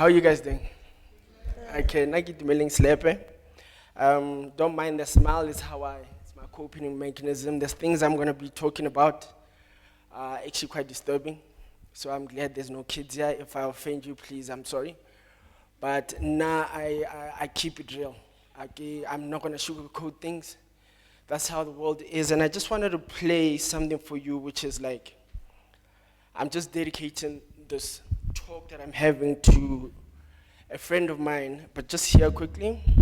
How are you guys doing? Okay, Itumeleng Selepe. Don't mind the smile, it's my coping mechanism. There's things I'm going to be talking about, actually quite disturbing. So I'm glad there's no kids here. If I offend you, please, I'm sorry. But now I keep it real. I'm not going to sugarcoat things. That's how the world is. And I just wanted to play something for you, which is like, I'm just dedicating this talk that I'm having to a friend of mine, but just here quickly. It's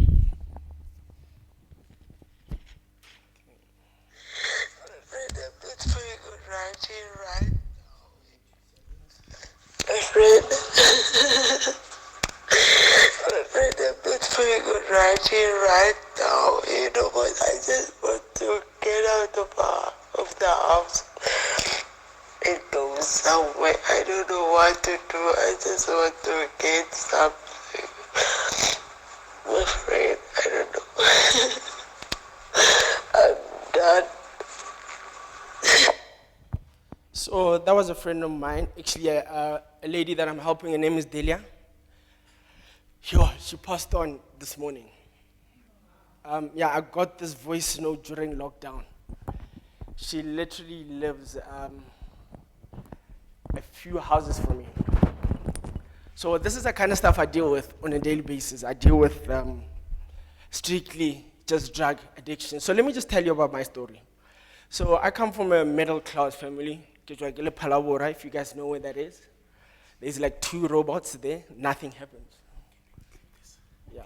pretty good right here, right? My friend, it's pretty good right here, right now. You know what? I just want to get out of the house and go somewhere. I don't know what to do. I just want to get something. My friend, I don't know. I'm done. So that was a friend of mine, actually a lady that I'm helping, her name is Delia. She passed on this morning. I got this voice note during lockdown. She literally lives a few houses from me. So this is the kind of stuff I deal with on a daily basis. I deal with strictly just drug addiction. So let me just tell you about my story. So I come from a middle class family. If you guys know where that is. There's like 2 robots there, nothing happens. Yeah.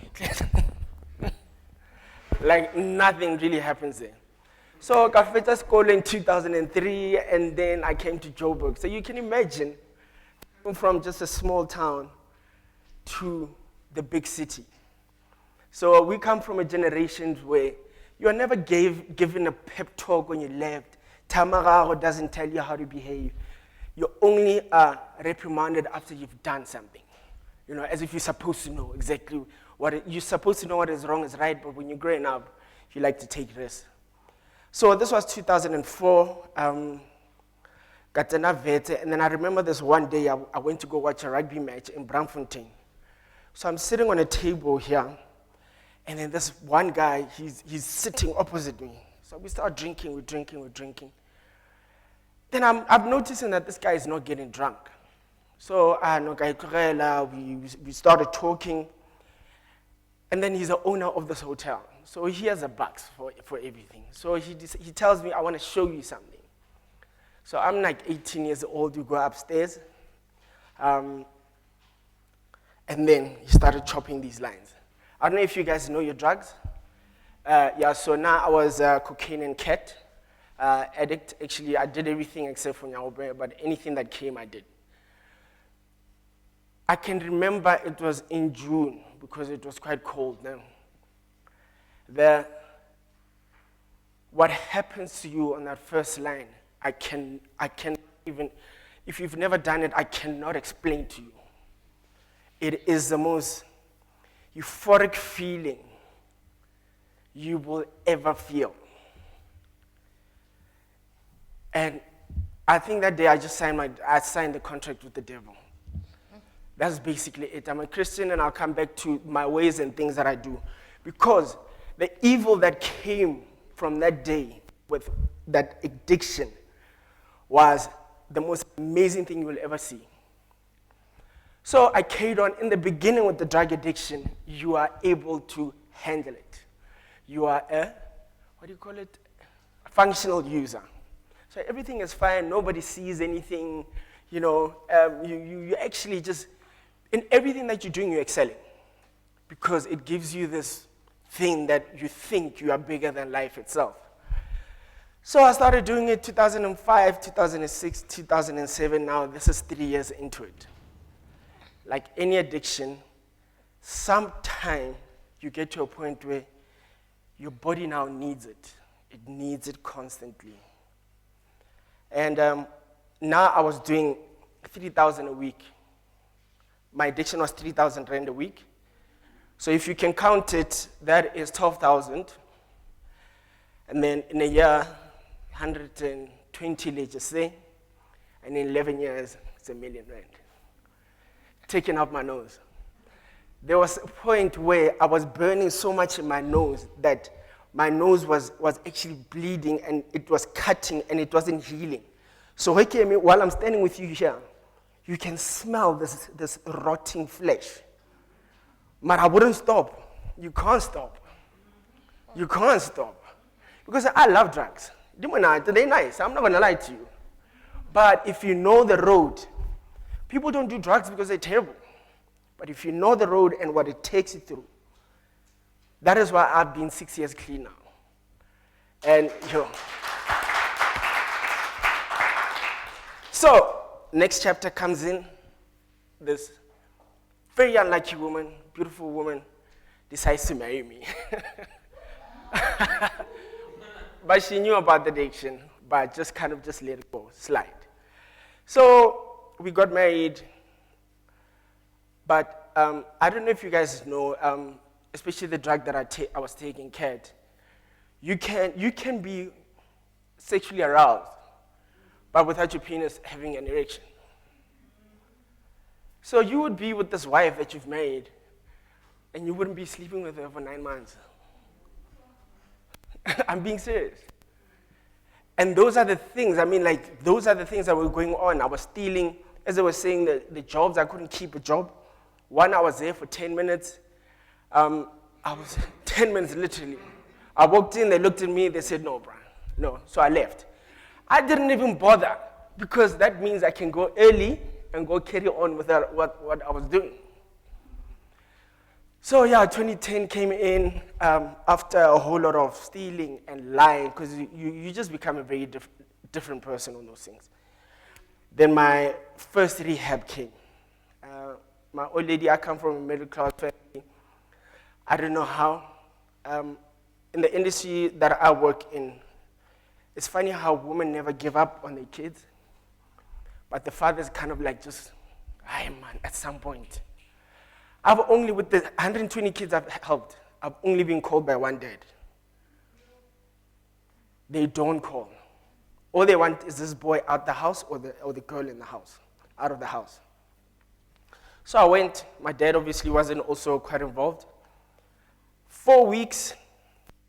Like nothing really happens there. So I finished school in 2003 and then I came to Joburg. So you can imagine from just a small town to the big city. So we come from a generation where you are never given a pep talk when you left. Tamarago doesn't tell you how to behave. You only are reprimanded after you've done something. You know, as if you're supposed to know exactly you're supposed to know what is wrong is right, but when you're growing up, you like to take risks. So this was 2004. Got enough vet, and then I remember this one day I went to go watch a rugby match in Braamfontein. So I'm sitting on a table here, and then this one guy, he's sitting opposite me. So we start drinking, we're drinking. Then I'm noticing that this guy is not getting drunk. So we started talking, and then he's the owner of this hotel. So he has a box for everything. So he tells me, I want to show you something. So I'm like 18 years old, you go upstairs, and then he started chopping these lines. I don't know if you guys know your drugs. So now I was a cocaine and cat addict. Actually, I did everything except for Nyaobe, but anything that came, I did. I can remember it was in June because it was quite cold then. What happens to you on that first line, I can even, if you've never done it, I cannot explain to you. It is the most euphoric feeling you will ever feel. And I think that day I signed the contract with the devil. That's basically it. I'm a Christian and I'll come back to my ways and things that I do. Because the evil that came from that day with that addiction was the most amazing thing you will ever see. So I carried on. In the beginning with the drug addiction, you are able to handle it. You are a functional user. So everything is fine, nobody sees anything, you actually just, in everything that you're doing, you're excelling. Because it gives you this thing that you think you are bigger than life itself. So I started doing it 2005, 2006, 2007, now this is 3 years into it. Like any addiction, sometime you get to a point where your body now needs it. It needs it constantly. And now I was doing 3,000 a week. My addiction was 3,000 rand a week. So if you can count it, that is 12,000. And then in a year, 120, let's just say. And in 11 years, it's R1 million. Taking up my nose. There was a point where I was burning so much in my nose that my nose was actually bleeding and it was cutting and it wasn't healing. So while I'm standing with you here, you can smell this rotting flesh. But I wouldn't stop. You can't stop. You can't stop. Because I love drugs. They're nice. I'm not going to lie to you. But if you know the road, people don't do drugs because they're terrible. But if you know the road and what it takes you through, that is why I've been 6 years clean now. And, So, next chapter comes in. This very unlucky woman, beautiful woman, decides to marry me. But she knew about the addiction, but just let it go, slide. So, we got married. But I don't know if you guys know, especially the drug that I was taking, CAD, you can be sexually aroused, but without your penis having an erection. So you would be with this wife that you've married, and you wouldn't be sleeping with her for 9 months. I'm being serious. And those are the things, those are the things that were going on. I was stealing, as I was saying, the jobs, I couldn't keep a job. One, I was there for 10 minutes. I was 10 minutes, literally. I walked in, they looked at me, they said, no, Brian, no. So I left. I didn't even bother, because that means I can go early and go carry on with what I was doing. So 2010 came in after a whole lot of stealing and lying, because you just become a very different person on those things. Then my first rehab came. My old lady, I come from a middle-class family. I don't know how. In the industry that I work in, it's funny how women never give up on their kids, but the fathers at some point. I've only, with the 120 kids I've helped, I've only been called by one dad. They don't call. All they want is this boy out the house or the girl in the house, out of the house. So I went. My dad obviously wasn't also quite involved. 4 weeks.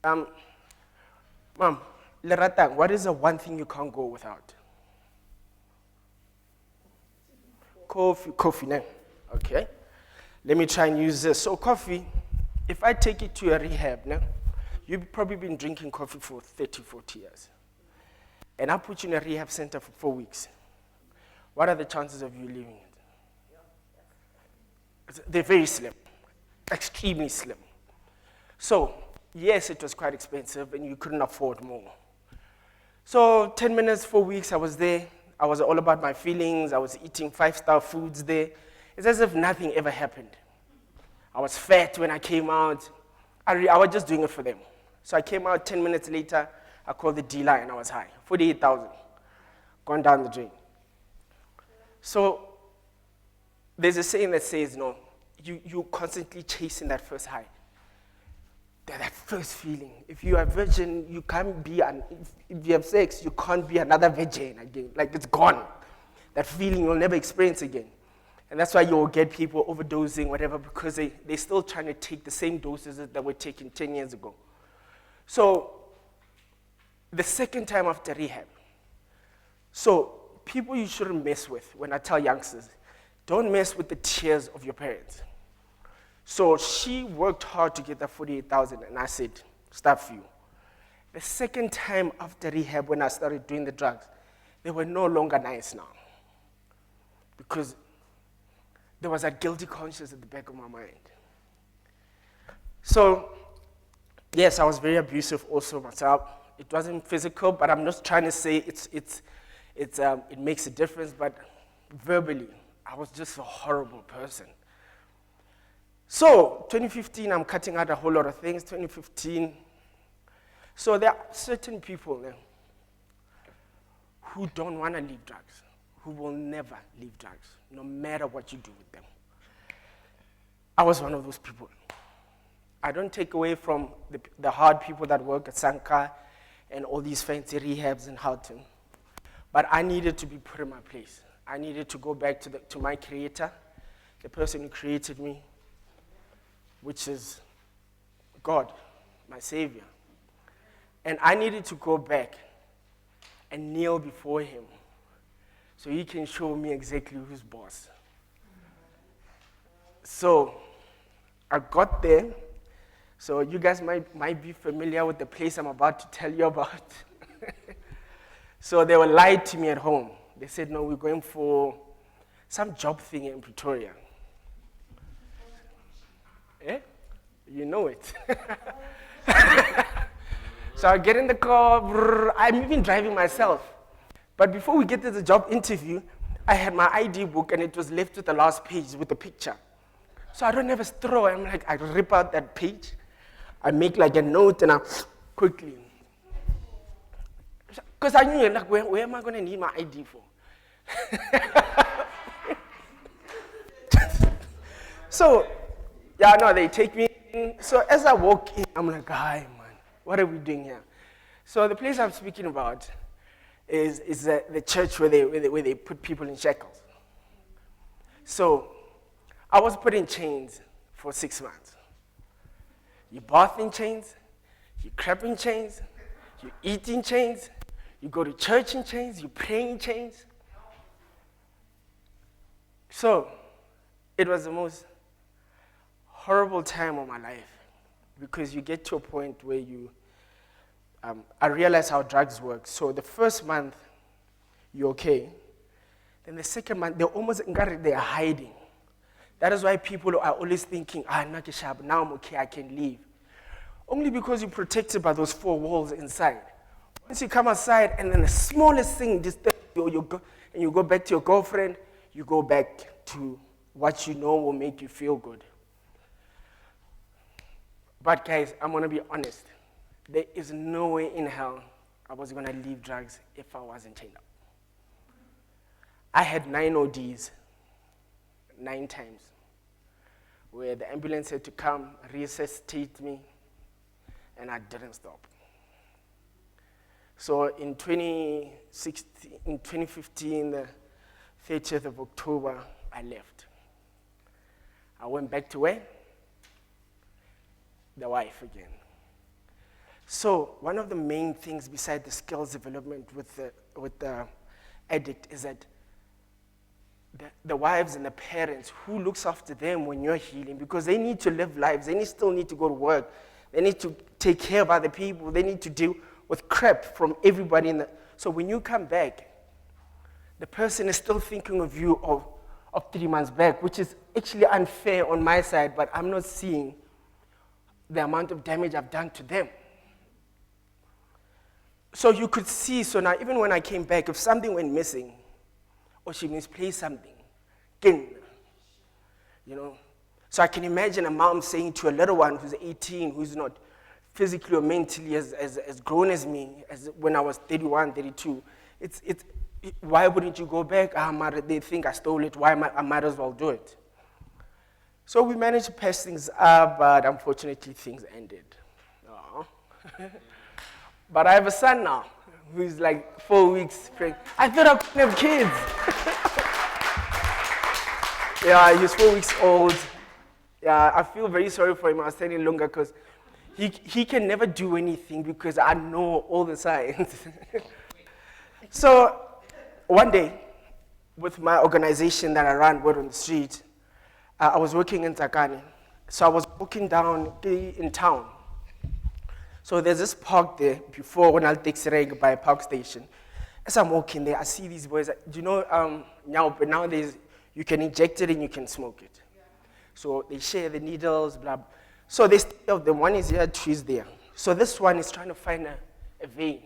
Mom, Leratang, what is the one thing you can't go without? Coffee, no? Okay. Let me try and use this. So coffee, if I take it to a rehab, no, you've probably been drinking coffee for 30, 40 years. And I put you in a rehab center for 4 weeks. What are the chances of you leaving it? They're very slim, extremely slim. So, yes, it was quite expensive and you couldn't afford more. So 10 minutes, 4 weeks, I was there. I was all about my feelings. I was eating 5-star foods there. It's as if nothing ever happened. I was fat when I came out. I was just doing it for them. So I came out 10 minutes later. I called the dealer and I was high, 48,000, gone down the drain. So there's a saying that says, no, you're constantly chasing that first high. That first feeling. If you are a virgin, you can't be, if you have sex, you can't be another virgin again. Like, it's gone. That feeling you'll never experience again. And that's why you'll get people overdosing, whatever, because they're still trying to take the same doses that were taken 10 years ago. So, the second time after rehab, so people you shouldn't mess with, when I tell youngsters, don't mess with the tears of your parents. So she worked hard to get that 48,000, and I said, stuff you. The second time after rehab, when I started doing the drugs, they were no longer nice now. Because there was a guilty conscience at the back of my mind. So, yes, I was very abusive also myself. It wasn't physical, but I'm not trying to say it makes a difference, but verbally, I was just a horrible person. So, 2015, I'm cutting out a whole lot of things. 2015. So there are certain people now who don't want to leave drugs, who will never leave drugs, no matter what you do with them. I was one of those people. I don't take away from the hard people that work at Sanka and all these fancy rehabs in Houghton, but I needed to be put in my place. I needed to go back to my creator, the person who created me, which is God, my Savior. And I needed to go back and kneel before him so he can show me exactly who's boss. So I got there. So you guys might be familiar with the place I'm about to tell you about. So they were lied to me at home. They said, no, we're going for some job thing in Pretoria. Eh? You know it. So I get in the car, I'm even driving myself. But before we get to the job interview, I had my ID book and it was left with the last page with the picture. So I don't have a straw. I'm like, I rip out that page, I make like a note and I quickly. Because I knew, like, where am I going to need my ID for? So, yeah, no, they take me in. So as I walk in, I'm like, hi, man, what are we doing here? So the place I'm speaking about is the church where they put people in shackles. So I was put in chains for 6 months. You bath in chains, you crap in chains, you eat in chains, you go to church in chains, you pray in chains. So it was the most horrible time of my life because you get to a point where I realized how drugs work. So the first month, you're okay. Then the second month, they're hiding. That is why people are always thinking, now I'm okay, I can leave. Only because you're protected by those 4 walls inside. Once you come outside and then the smallest thing disturbs you, and you go back to your girlfriend, you go back to what you know will make you feel good. But guys, I'm going to be honest. There is no way in hell I was going to leave drugs if I wasn't chained up. I had 9 ODs, 9 times, where the ambulance had to come, resuscitate me, and I didn't stop. So in 2015, the 30th of October, I left. I went back to where? The wife again. So one of the main things beside the skills development with the addict is that the wives and the parents, who looks after them when you're healing, because they need to live lives, they still need to go to work, they need to take care of other people, they need to deal with crap from everybody so when you come back, the person is still thinking of you of 3 months back, which is actually unfair on my side, but I'm not seeing the amount of damage I've done to them. So you could see, so now even when I came back, if something went missing, or she misplaced something, so I can imagine a mom saying to a little one who's 18, who's not physically or mentally as grown as me, as when I was 31, 32, why wouldn't you go back? They think I stole it, I might as well do it. So we managed to patch things up, but unfortunately things ended. Oh. But I have a son now, who's like 4 weeks pregnant. I thought I couldn't have kids. Yeah, he's 4 weeks old. Yeah, I feel very sorry for him. I was telling Lunga because he can never do anything because I know all the signs. So one day, with my organization that I run, Word on the Street, I was working in Takane. So I was walking down in town. So there's this park there before when I'll take Sereng by a park station. As I'm walking there, I see these boys. Do you know nowadays you can inject it and you can smoke it. Yeah. So they share the needles, blah, blah. So they the one is here, two is there. So this one is trying to find a vein.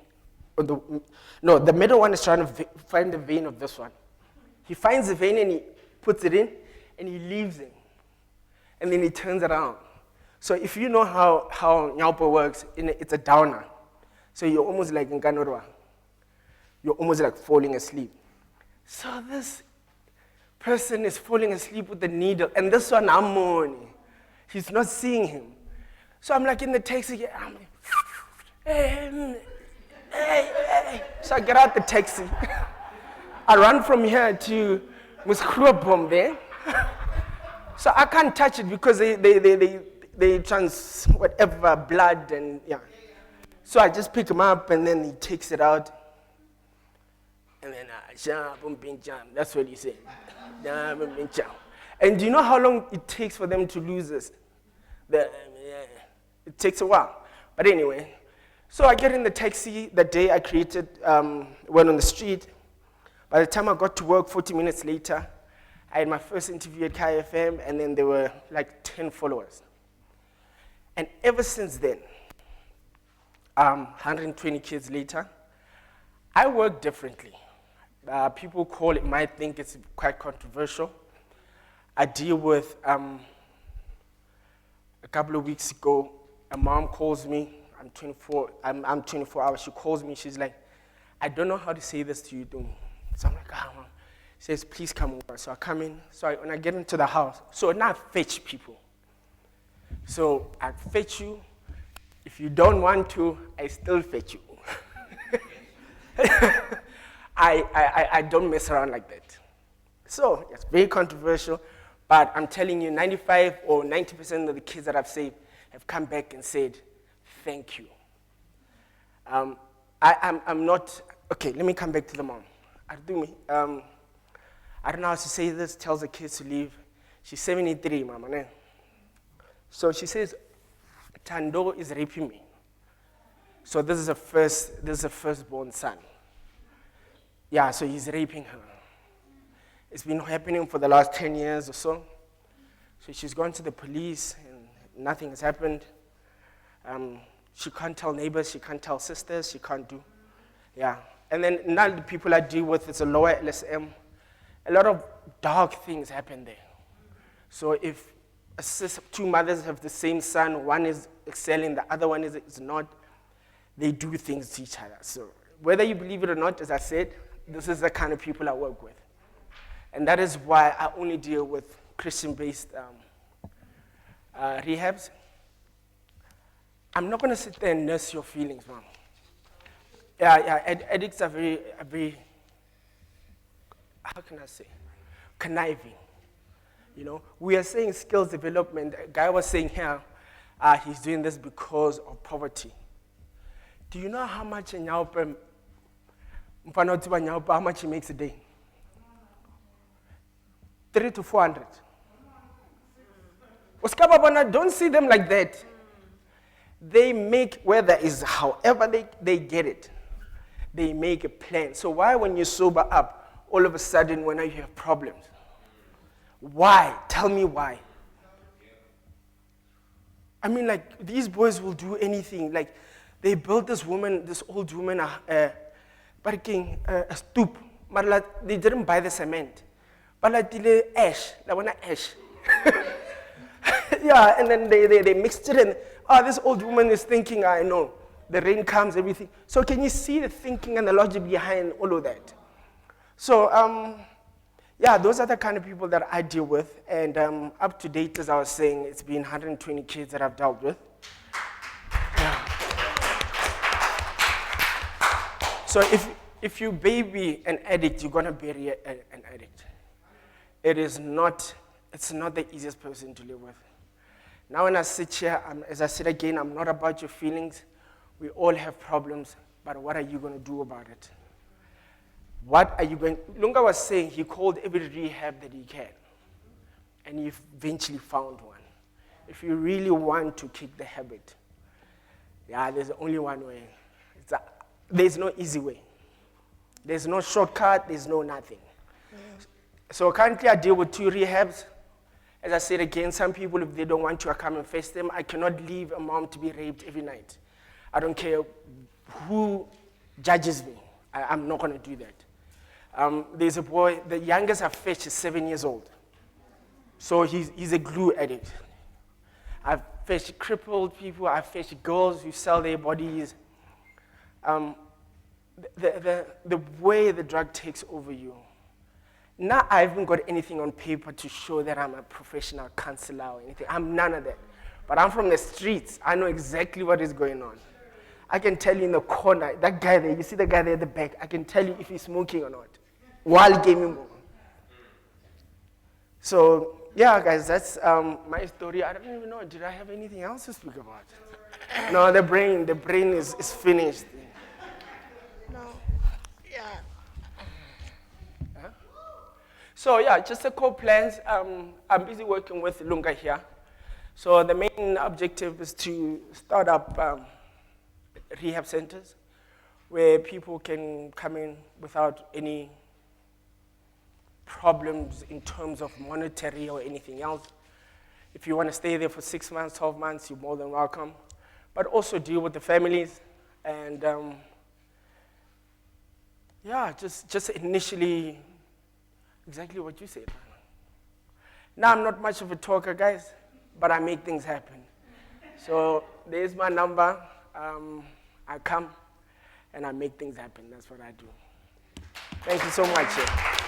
The middle one is trying to find the vein of this one. He finds the vein and he puts it in and he leaves it. And then he turns around. So if you know how Nyaupo works, it's a downer. So you're almost like in Kanorwa. You're almost like falling asleep. So this person is falling asleep with the needle, and this one I'm mourning. He's not seeing him. So I'm like in the taxi, I'm like, hey. So I get out the taxi. I run from here to Muskruapom there. So I can't touch it because whatever, blood and yeah. So I just pick him up and then he takes it out. And then, that's what he said. And do you know how long it takes for them to lose this? It takes a while. But anyway, so I get in the taxi the day I went on the street. By the time I got to work 40 minutes later, I had my first interview at KFM, and then there were like 10 followers. And ever since then, 120 kids later, I work differently. People might think it's quite controversial. I deal with, a couple of weeks ago, a mom calls me, I'm 24 hours, she calls me, she's like, I don't know how to say this to you, Dumi. So I'm like, Mom. She says, please come over. So I come in, when I get into the house, so now I fetch people. So I fetch you. If you don't want to, I still fetch you. I don't mess around like that. So it's very controversial, but I'm telling you, 95 or 90% of the kids that I've saved have come back and said, thank you. I'm not, okay, let me come back to the mom. I don't know how to say this, tells the kids to leave. She's 73, mama. So she says, Tando is raping me. So this is a firstborn son. Yeah, so he's raping her. It's been happening for the last 10 years or so. So she's gone to the police and nothing has happened. She can't tell neighbors, she can't tell sisters, she can't do. Yeah. And then now the people I deal with, it's a lower LSM. A lot of dark things happen there. So if two mothers have the same son, one is excelling, the other one is not, they do things to each other. So whether you believe it or not, as I said, this is the kind of people I work with. And that is why I only deal with Christian-based rehabs. I'm not going to sit there and nurse your feelings, Mom. Addicts are very, how can I say, conniving. You know, we are saying skills development. A guy was saying here, he's doing this because of poverty. Do you know how much how much he makes a day? 300 to 400. Don't see them like that. They make, whether it's however they get it, they make a plan. So why when you sober up, all of a sudden when you have problems? Why? Tell me why. I mean, like, these boys will do anything. Like, they built this old woman, a stoop. But like, they didn't buy the cement. But like, ash. Yeah, and then they mixed it and, this old woman is thinking, I know. The rain comes, everything. So can you see the thinking and the logic behind all of that? So, those are the kind of people that I deal with. And up to date, as I was saying, it's been 120 kids that I've dealt with. Yeah. So if you baby an addict, you're going to bury an addict. It's not the easiest person to live with. Now when I sit here, as I said again, I'm not about your feelings. We all have problems, but what are you going to do about it? What are you going? Lunga was saying he called every rehab that he can, and he eventually found one. If you really want to kick the habit, there's only one way. There's no easy way. There's no shortcut. There's no nothing. Yeah. So currently I deal with 2 rehabs. As I said again, some people, if they don't want to, I come and face them. I cannot leave a mom to be raped every night. I don't care who judges me. I'm not going to do that. There's a boy, the youngest I've fetched is 7 years old. So he's a glue addict. I've fetched crippled people. I've fetched girls who sell their bodies. The way the drug takes over you. Now I haven't got anything on paper to show that I'm a professional counselor or anything. I'm none of that. But I'm from the streets. I know exactly what is going on. I can tell you in the corner, that guy there, you see the guy there at the back, I can tell you if he's smoking or not, while he gave me more. So, Yeah, guys, that's my story. I don't even know. Did I have anything else to speak about? No, the brain is finished. No. Yeah. Huh? So yeah, just the core plans. I'm busy working with Lunga here. So the main objective is to start up rehab centers where people can come in without any problems in terms of monetary or anything else. If you want to stay there for 6 months, 12 months, you're more than welcome. But also deal with the families and yeah, just initially, exactly what you said. Now, I'm not much of a talker, guys, but I make things happen. So there's my number. I come and I make things happen. That's what I do. Thank you so much.